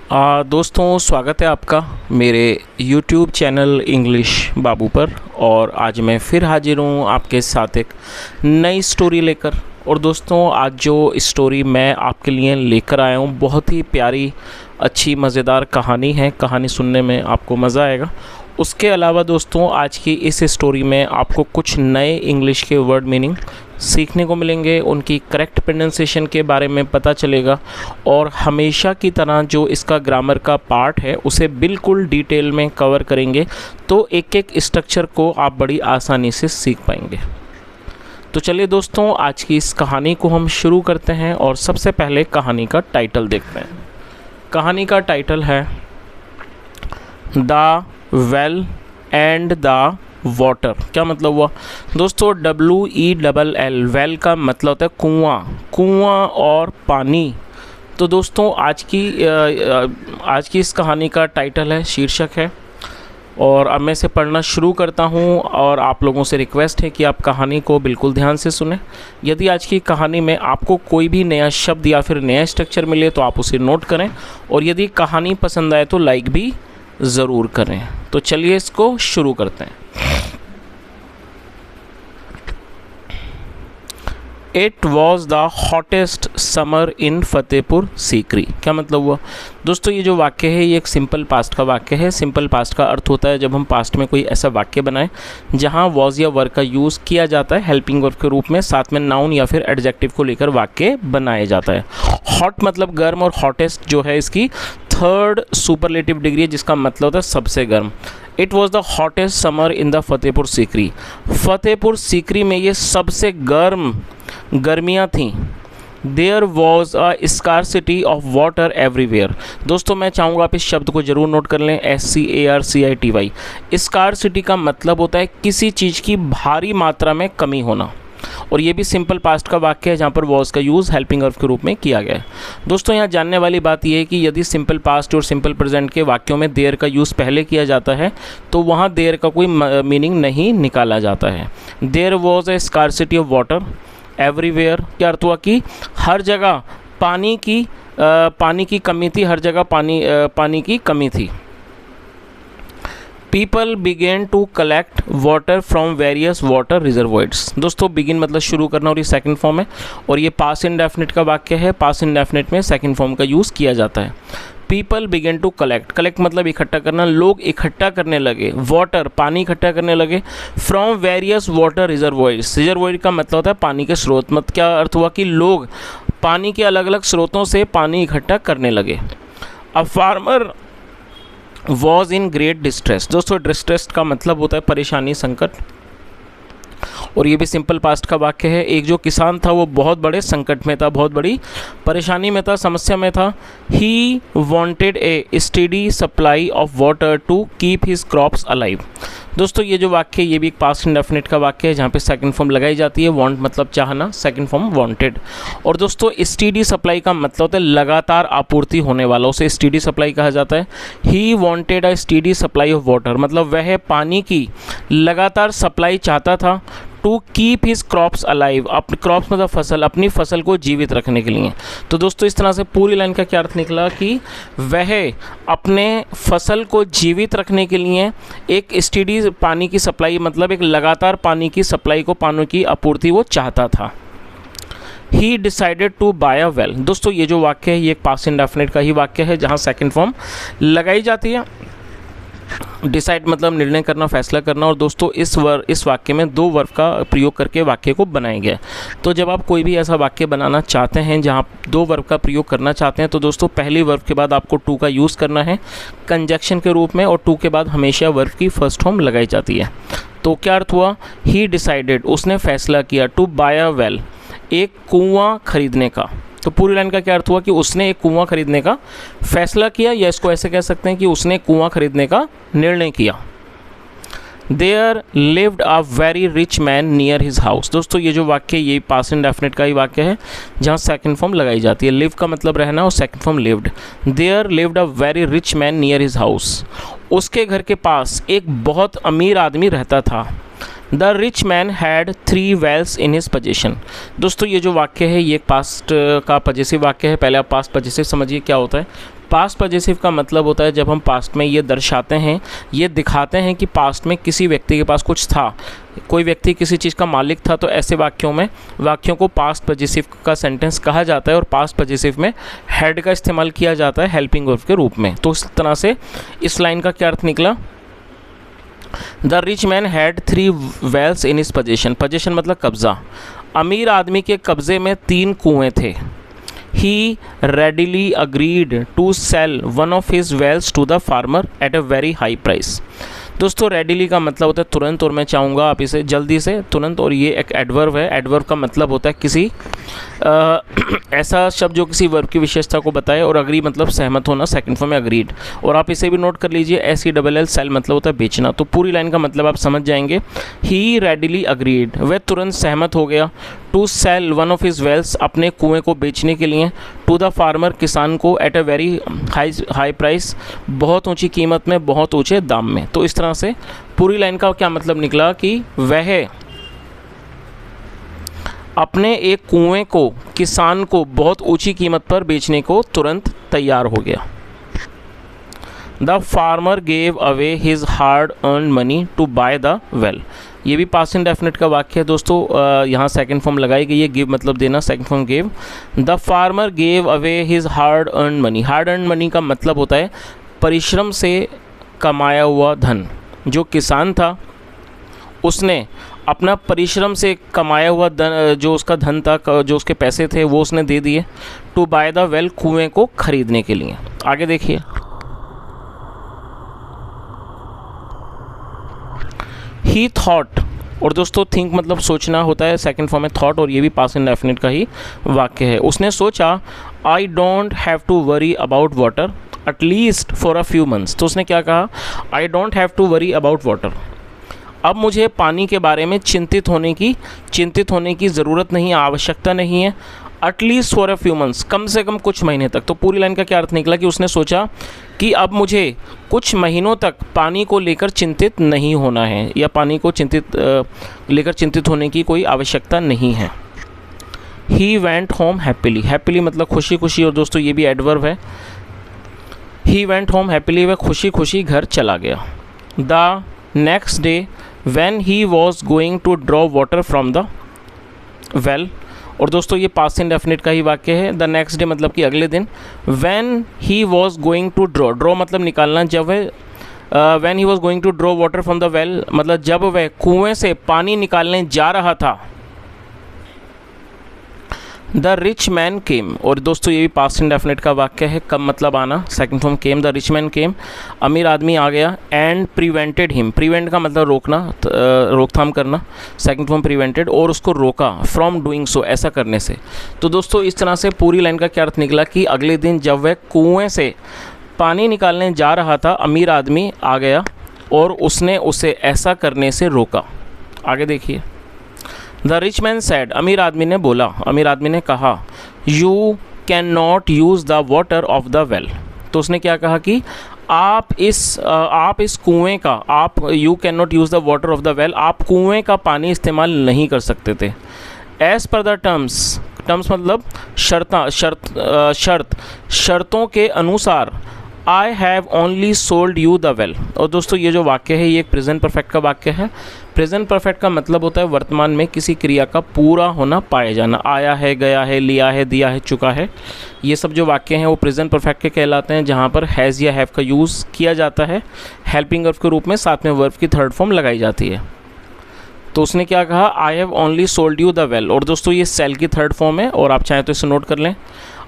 दोस्तों, स्वागत है आपका मेरे YouTube चैनल इंग्लिश बाबू पर। और आज मैं फिर हाजिर हूँ आपके साथ एक नई स्टोरी लेकर। और दोस्तों, आज जो स्टोरी मैं आपके लिए लेकर आया हूँ बहुत ही प्यारी, अच्छी, मज़ेदार कहानी है। कहानी सुनने में आपको मज़ा आएगा। उसके अलावा दोस्तों, आज की इस स्टोरी में आपको कुछ नए इंग्लिश के वर्ड मीनिंग सीखने को मिलेंगे, उनकी करेक्ट प्रोनाउंसिएशन के बारे में पता चलेगा और हमेशा की तरह जो इसका ग्रामर का पार्ट है उसे बिल्कुल डिटेल में कवर करेंगे, तो एक एक स्ट्रक्चर को आप बड़ी आसानी से सीख पाएंगे। तो चलिए दोस्तों, आज की इस कहानी को हम शुरू करते हैं और सबसे पहले कहानी का टाइटल देखते हैं। कहानी का टाइटल है the well and the water. क्या मतलब हुआ दोस्तों? WELL, वेल का मतलब होता है कुआं, कुआं और पानी। तो दोस्तों, आज की इस कहानी का टाइटल है, शीर्षक है। और अब मैं इसे पढ़ना शुरू करता हूँ और आप लोगों से रिक्वेस्ट है कि आप कहानी को बिल्कुल ध्यान से सुनें। यदि आज की कहानी में आपको कोई भी नया शब्द या फिर नया स्ट्रक्चर मिले तो आप उसे नोट करें, और यदि कहानी पसंद आए तो लाइक भी ज़रूर करें। तो चलिए इसको शुरू करते हैं। It was the hottest summer in Fatehpur Sikri. क्या मतलब हुआ दोस्तों? ये जो वाक्य है ये एक सिंपल पास्ट का वाक्य है। सिंपल पास्ट का अर्थ होता है जब हम पास्ट में कोई ऐसा वाक्य बनाएं जहां वॉज या वर्ब का यूज़ किया जाता है हेल्पिंग वर्ब के रूप में, साथ में नाउन या फिर एडजेक्टिव को लेकर वाक्य बनाया जाता है। हॉट मतलब गर्म, और हॉटेस्ट जो है इसकी थर्ड सुपरलेटिव डिग्री है, जिसका मतलब होता है सबसे गर्म। It was the hottest summer in the Fatehpur Sikri. Fatehpur Sikri में ये सबसे गर्म गर्मियाँ थीं। There was a scarcity of water everywhere. दोस्तों, मैं चाहूँगा आप इस शब्द को जरूर नोट कर लें, SCARCITY। स्कारसिटी का मतलब होता है किसी चीज़ की भारी मात्रा में कमी होना, और ये भी सिंपल पास्ट का वाक्य है जहाँ पर वॉज का यूज़ हेल्पिंग वर्ब के रूप में किया गया है। दोस्तों, यहाँ जानने वाली बात यह है कि यदि सिंपल पास्ट और सिंपल प्रेजेंट के वाक्यों में देयर का यूज़ पहले किया जाता है तो वहाँ देयर का कोई मीनिंग नहीं निकाला जाता है। There was a scarcity of water everywhere. क्या अर्थ हुआ कि हर जगह पानी की कमी थी, हर जगह पानी की कमी थी। People began to collect water from various water reservoirs. दोस्तों, बिगिन मतलब शुरू करना, और ये सेकंड फॉर्म है, और ये पास्ट इंडेफिनिट का वाक्य है। पास्ट इंडेफिनिट में सेकंड फॉर्म का यूज़ किया जाता है। पीपल बिगेन टू कलेक्ट मतलब इकट्ठा करना। लोग इकट्ठा करने लगे, वाटर पानी इकट्ठा करने लगे, from various water reservoirs. Reservoir का मतलब होता है पानी के स्रोत। मतलब क्या अर्थ हुआ कि लोग पानी के अलग अलग स्रोतों से पानी इकट्ठा करने लगे। A farmer was in great distress. दोस्तों, डिस्ट्रेस का मतलब होता है परेशानी, संकट, और ये भी सिंपल पास्ट का वाक्य है। एक जो किसान था वो बहुत बड़े संकट में था, बहुत बड़ी परेशानी में था, समस्या में था। He wanted a steady supply of water to keep his crops alive. दोस्तों, ये जो वाक्य है ये भी एक पास्ट इंडेफिनिट का वाक्य है जहाँ पे सेकंड फॉर्म लगाई जाती है। वांट मतलब चाहना, सेकंड फॉर्म वांटेड। और दोस्तों, स्टेडी सप्लाई का मतलब होता है लगातार आपूर्ति होने वाला, उसे स्टेडी सप्लाई कहा जाता है। He wanted a steady supply of water मतलब वह पानी की लगातार सप्लाई चाहता था। To keep his crops alive, अपने क्रॉप्स मतलब फसल, अपनी फसल को जीवित रखने के लिए। तो दोस्तों, इस तरह से पूरी लाइन का क्या अर्थ निकला कि वह अपने फसल को जीवित रखने के लिए एक स्टेडी पानी की सप्लाई मतलब एक लगातार पानी की सप्लाई को, पानी की आपूर्ति वो चाहता था। He decided to buy a well. दोस्तों, ये जो वाक्य है ये एक पास्ट इंडेफिनिट का ही वाक्य है जहाँ सेकंड फॉर्म लगाई जाती है। डिसाइड मतलब निर्णय करना, फैसला करना, और दोस्तों इस वाक्य में दो वर्ब का प्रयोग करके वाक्य को बनाया गया। तो जब आप कोई भी ऐसा वाक्य बनाना चाहते हैं जहां आप दो वर्ब का प्रयोग करना चाहते हैं तो दोस्तों पहली वर्ब के बाद आपको टू का यूज़ करना है कंजक्शन के रूप में, और टू के बाद हमेशा वर्ब की फर्स्ट फॉर्म लगाई जाती है। तो क्या अर्थ हुआ? ही डिसाइडेड, उसने फैसला किया, टू बाय अ वेल, एक कुआं खरीदने का। तो पूरी लाइन का क्या अर्थ हुआ कि उसने एक कुआं खरीदने का फैसला किया, या इसको ऐसे कह सकते हैं कि उसने कुआं खरीदने का निर्णय किया। There lived a very rich man near his house. दोस्तों, ये जो वाक्य ये पास्ट इंडेफिनिट का ही वाक्य है जहाँ सेकंड फॉर्म लगाई जाती है। लिव का मतलब रहना और second form lived. There lived a very rich man near his house. उसके घर के पास एक बहुत अमीर आदमी रहता था। The rich man had 3 wells in his possession. दोस्तों ये जो वाक्य है ये एक पास्ट का पजेसिव वाक्य है। पहले आप पास्ट पजेसिव समझिए क्या होता है। पास्ट पजेसिव का मतलब होता है जब हम पास्ट में ये दर्शाते हैं, ये दिखाते हैं कि पास्ट में किसी व्यक्ति के पास कुछ था, कोई व्यक्ति किसी चीज़ का मालिक था, तो ऐसे वाक्यों को पास्ट पजेसिव का सेंटेंस कहा जाता है। और पास्ट पजेसिव में हैड का इस्तेमाल किया जाता है हेल्पिंग वर्ब के रूप में। तो इस तरह से इस लाइन का क्या अर्थ निकला, the rich man had 3 wells in his possession. Possession मतलब कब्ज़ा। अमीर आदमी के कब्ज़े में 3 कुएँ थे। He readily agreed to sell one of his wells to the farmer at a very high price। दोस्तों रेडिली का मतलब होता है तुरंत, और मैं चाहूँगा आप इसे जल्दी से तुरंत, और ये एक एडवर्ब है। एडवर्ब का मतलब होता है किसी ऐसा शब्द जो किसी वर्ब की विशेषता को बताए, और अग्री मतलब सहमत होना, सेकंड फॉर्म में अग्रीड। और आप इसे भी नोट कर लीजिए, SELL सेल मतलब होता है बेचना। तो पूरी लाइन का मतलब आप समझ जाएंगे। ही रेडिली अग्रीड, वह तुरंत सहमत हो गया, to sell one of his wells, अपने कुएँ को बेचने के लिए, टू द फार्मर, किसान को, at a very high price, बहुत ऊंची कीमत में, बहुत ऊंचे दाम में। तो इस तरह से पूरी लाइन का क्या मतलब निकला कि वह अपने एक कुएं को किसान को बहुत ऊंची कीमत पर बेचने को तुरंत तैयार हो गया। The farmer gave away his hard earn money to buy the well. ये भी पास्ट इंडेफिनिट का वाक्य है दोस्तों। यहाँ सेकंड फॉर्म लगाई गई है, गिव मतलब देना, second form gave. The farmer gave away his hard earn money. Hard earn money का मतलब होता है परिश्रम से कमाया हुआ धन। जो किसान था उसने अपना परिश्रम से कमाया हुआ धन, जो उसका धन था, जो उसके पैसे थे, वो उसने दे दिए टू बाय द वेल, कुएं को खरीदने के लिए। आगे देखिए, ही थॉट, और दोस्तों थिंक मतलब सोचना होता है, सेकंड फॉर्म में थॉट, और ये भी पास्ट इंडेफिनिट का ही वाक्य है। उसने सोचा, I don't have to worry about water at least for a few months. तो उसने क्या कहा, I don't have to worry about water, अब मुझे पानी के बारे में चिंतित होने की ज़रूरत नहीं है, आवश्यकता नहीं है। At least for a few months, कम से कम कुछ महीने तक। तो पूरी लाइन का क्या अर्थ निकला कि उसने सोचा कि अब मुझे कुछ महीनों तक पानी को लेकर चिंतित नहीं होना है, या पानी को लेकर चिंतित होने की कोई आवश्यकता नहीं है। He went home happily, happily मतलब खुशी खुशी, और दोस्तों ये भी एडवर्ब है। ही वेंट होम हैप्पीली, वह खुशी खुशी घर चला गया। The next day when he was going to draw water from the well, और दोस्तों ये पास्ट इंडेफिनिट का ही वाक्य है। द नेक्स्ट डे मतलब कि अगले दिन। When he was going to draw मतलब निकालना, जब वह when he was going to draw water from the well मतलब जब वह कुएं से पानी निकालने जा रहा था। द रिच मैन केम, और दोस्तों ये भी पास्ट इंडेफिनिट का वाक्य है। कब मतलब आना, second form came. The rich man came, अमीर आदमी आ गया। एंड प्रिवेंटेड हिम, प्रिवेंट का मतलब रोकना, रोकथाम करना, सेकंड फॉर्म प्रिवेंटेड, और उसको रोका फ्रॉम डूइंग सो, ऐसा करने से। तो दोस्तों इस तरह से पूरी लाइन का क्या अर्थ निकला कि अगले दिन जब वह कुएं से पानी निकालने जा रहा था, अमीर आदमी आ गया और उसने उसे ऐसा करने से रोका। आगे देखिए, द रिच मैन सैड, अमीर आदमी ने बोला, अमीर आदमी ने कहा, you can not use the water of the well. तो उसने क्या कहा कि आप इस कुएं का, you can not use the water of the well, आप कुएं का पानी इस्तेमाल नहीं कर सकते थे। एज़ पर द टर्म्स मतलब शर्तों के अनुसार, I have only sold you the well. और दोस्तों ये जो वाक्य है ये एक प्रेजेंट परफेक्ट का वाक्य है। प्रेजेंट परफेक्ट का मतलब होता है वर्तमान में किसी क्रिया का पूरा होना, पाया जाना। आया है, गया है, लिया है, दिया है, चुका है, ये सब जो वाक्य हैं वो प्रेजेंट परफेक्ट के कहलाते हैं, जहाँ पर हैज़ या हैव का यूज़ किया जाता है हेल्पिंग वर्ब के रूप में, साथ में वर्ब की थर्ड फॉर्म लगाई जाती है। तो उसने क्या कहा, I have only sold you the well. और दोस्तों ये सेल की थर्ड फॉर्म है, और आप चाहें तो इसे नोट कर लें।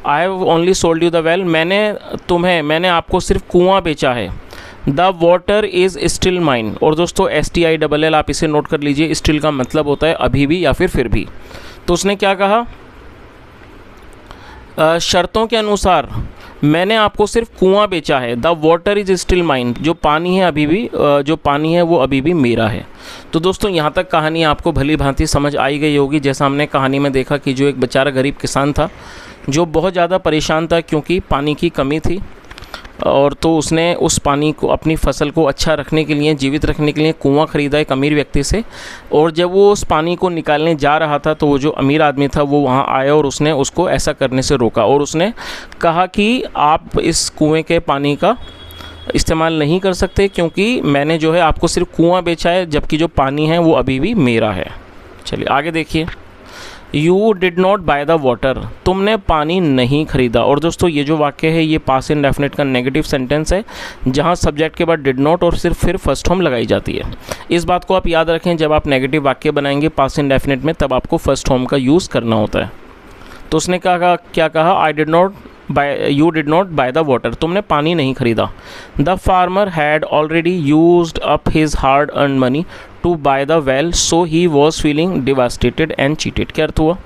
I have only sold you the well, मैंने आपको सिर्फ कुआं बेचा है। The water is still mine, और दोस्तों STILL आप इसे नोट कर लीजिए। स्टिल का मतलब होता है अभी भी या फिर भी। तो उसने क्या कहा, शर्तों के अनुसार मैंने आपको सिर्फ कुआं बेचा है। The water is still mine, जो पानी है वो अभी भी मेरा है। तो दोस्तों यहाँ तक कहानी आपको भली भांति समझ आई गई होगी। जैसा हमने कहानी में देखा कि जो एक बेचारा गरीब किसान था जो बहुत ज़्यादा परेशान था क्योंकि पानी की कमी थी, और तो उसने उस पानी को, अपनी फसल को अच्छा रखने के लिए, जीवित रखने के लिए कुआं ख़रीदा एक अमीर व्यक्ति से। और जब वो उस पानी को निकालने जा रहा था तो वो जो अमीर आदमी था वो वहाँ आया और उसने उसको ऐसा करने से रोका और उसने कहा कि आप इस कुएं के पानी का इस्तेमाल नहीं कर सकते, क्योंकि मैंने जो है आपको सिर्फ कुआं बेचा है, जबकि जो पानी है वो अभी भी मेरा है। चलिए आगे देखिए। You did not buy the water, तुमने पानी नहीं खरीदा। और दोस्तों ये जो वाक्य है ये पास्ट इंडेफिनिट का नेगेटिव सेंटेंस है, जहाँ सब्जेक्ट के बाद डिड नॉट और सिर्फ फिर फर्स्ट फॉर्म लगाई जाती है। इस बात को आप याद रखें, जब आप नेगेटिव वाक्य बनाएंगे पास्ट इंडेफिनिट में तब आपको फर्स्ट फॉर्म का यूज़ करना होता है। तो उसने कहा, क्या कहा, you did not buy the water, तुमने पानी नहीं खरीदा। The farmer had already used up his hard earn money to buy the well, so he was feeling devastated and cheated. क्या अर्थ हुआ?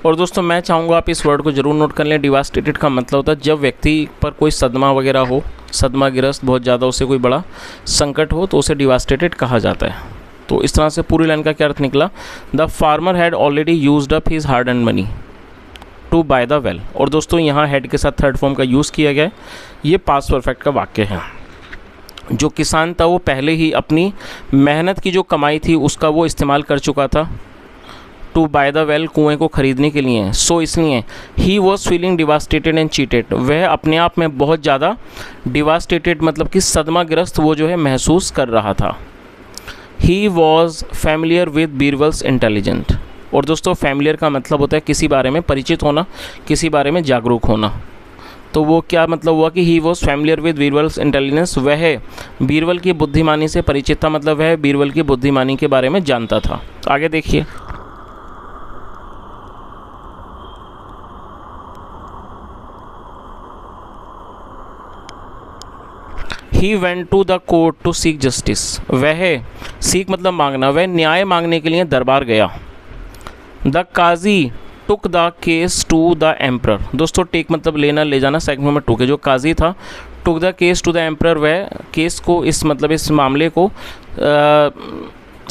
और दोस्तों मैं चाहूँगा आप इस वर्ड को जरूर नोट कर लें। डिवास्टेटेड का मतलब होता है जब व्यक्ति पर कोई सदमा वगैरह हो, सदमा गिरस्त, बहुत ज़्यादा उसे कोई बड़ा संकट हो तो उसे डिवास्टेटेड कहा जाता है। तो इस तरह से पूरी लाइन का क्या अर्थ निकला? The farmer had already used up his hard earn money to buy the well. और दोस्तों यहाँ हैड के साथ थर्ड फॉर्म का यूज़ किया गया है। ये पास्ट परफेक्ट का वाक्य है। जो किसान था वो पहले ही अपनी मेहनत की जो कमाई थी उसका वो इस्तेमाल कर चुका था टू बाय द वेल, कुएँ को ख़रीदने के लिए। सो इसलिए ही was feeling devastated and cheated, वह अपने आप में बहुत ज़्यादा डिवास्टेटेड मतलब कि सदमाग्रस्त वो जो है महसूस कर रहा था। He was familiar with Birbal's intelligent. और दोस्तों फैमिलियर का मतलब होता है किसी बारे में परिचित होना, किसी बारे में जागरूक होना। तो वो क्या मतलब हुआ कि he was familiar with Birbal's intelligence, वह बीरबल की बुद्धिमानी से परिचित था, मतलब वह बीरबल की बुद्धिमानी के बारे में जानता था। आगे देखिए। He went to the court to seek justice, वह सीक मतलब मांगना, वह न्याय मांगने के लिए दरबार गया। The qazi took the case to the emperor, दोस्तों टेक मतलब लेना, ले जाना, सेकंड में टुक है। जो काजी था took the case to the emperor, वह केस को इस मतलब इस मामले को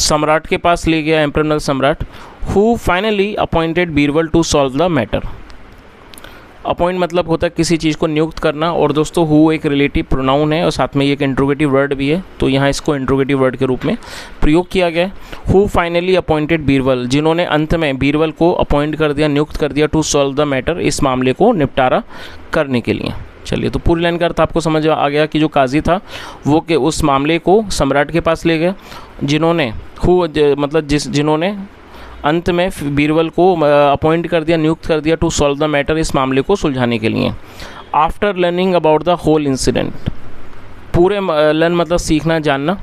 सम्राट के पास ले गया, एम्परर मतलब सम्राट। Who finally appointed Birbal to solve the matter. Appoint मतलब होता है किसी चीज़ को नियुक्त करना। और दोस्तों हु एक रिलेटिव प्रोनाउन है और साथ में ये एक इंट्रोगेटिव वर्ड भी है, तो यहाँ इसको इंट्रोगेटिव वर्ड के रूप में प्रयोग किया गया। हु फाइनली अपॉइंटेड बीरबल, जिन्होंने अंत में बीरबल को अपॉइंट कर दिया, नियुक्त कर दिया, टू सॉल्व द मैटर, इस मामले को निपटारा करने के लिए। चलिए तो पूरी लाइन का अर्थ आपको समझ आ गया कि जो काजी था वो के उस मामले को सम्राट के पास ले गया, जिन्होंने मतलब जिन्होंने अंत में बीरबल को अपॉइंट कर दिया, नियुक्त कर दिया, टू सॉल्व द मैटर, इस मामले को सुलझाने के लिए। After learning about the whole incident, पूरे लर्न मतलब सीखना, जानना,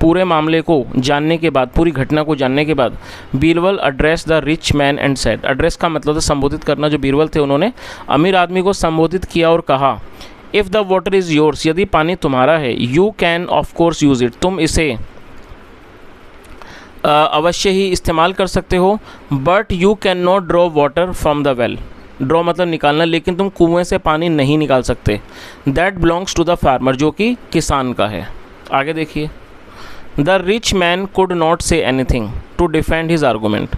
पूरे मामले को जानने के बाद, पूरी घटना को जानने के बाद, Birbal address the rich man and said, address का मतलब है संबोधित करना। जो बीरबल थे उन्होंने अमीर आदमी को संबोधित किया और कहा, if the water is yours, यदि पानी तुम्हारा है, you can of course use it, तुम इसे अवश्य ही इस्तेमाल कर सकते हो। But you can not draw water from the well, draw मतलब निकालना, लेकिन तुम कुएं से पानी नहीं निकाल सकते। That belongs to the farmer, जो कि किसान का है। आगे देखिए। The rich man could not say anything to defend his argument,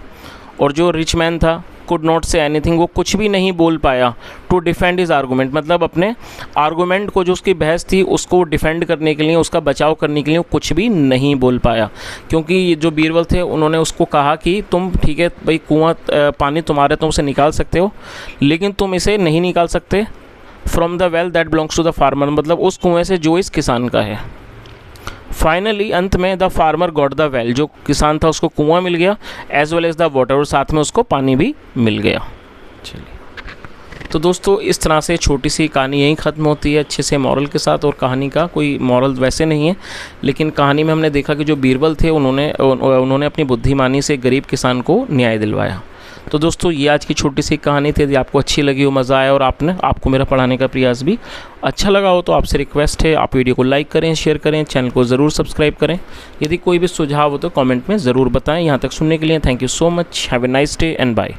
और जो रिच मैन था कुड नॉट से एनीथिंग, वो कुछ भी नहीं बोल पाया, टू डिफेंड हिज आर्गूमेंट मतलब अपने आर्गूमेंट को, जो उसकी बहस थी उसको डिफेंड करने के लिए, उसका बचाव करने के लिए वो कुछ भी नहीं बोल पाया। क्योंकि जो बीरबल थे उन्होंने उसको कहा कि तुम ठीक है भाई, कुआं पानी तुम्हारे, तुम उसे निकाल सकते हो, लेकिन तुम इसे नहीं निकाल सकते from the well that belongs to the farmer, मतलब उस कुएँ से जो इस किसान का है। फाइनली अंत में the farmer got the well, जो किसान था उसको कुआं मिल गया, as well as the water, और साथ में उसको पानी भी मिल गया। चलिए तो दोस्तों इस तरह से छोटी सी कहानी यहीं ख़त्म होती है, अच्छे से मॉरल के साथ। और कहानी का कोई मॉरल वैसे नहीं है, लेकिन कहानी में हमने देखा कि जो बीरबल थे उन्होंने अपनी बुद्धिमानी से गरीब किसान को न्याय दिलवाया। तो दोस्तों ये आज की छोटी सी कहानी थी। यदि आपको अच्छी लगी हो, मज़ा आया और आपको मेरा पढ़ाने का प्रयास भी अच्छा लगा हो, तो आपसे रिक्वेस्ट है आप वीडियो को लाइक करें, शेयर करें, चैनल को ज़रूर सब्सक्राइब करें। यदि कोई भी सुझाव हो तो कमेंट में ज़रूर बताएं। यहाँ तक सुनने के लिए thank you so much. Have a nice day and bye.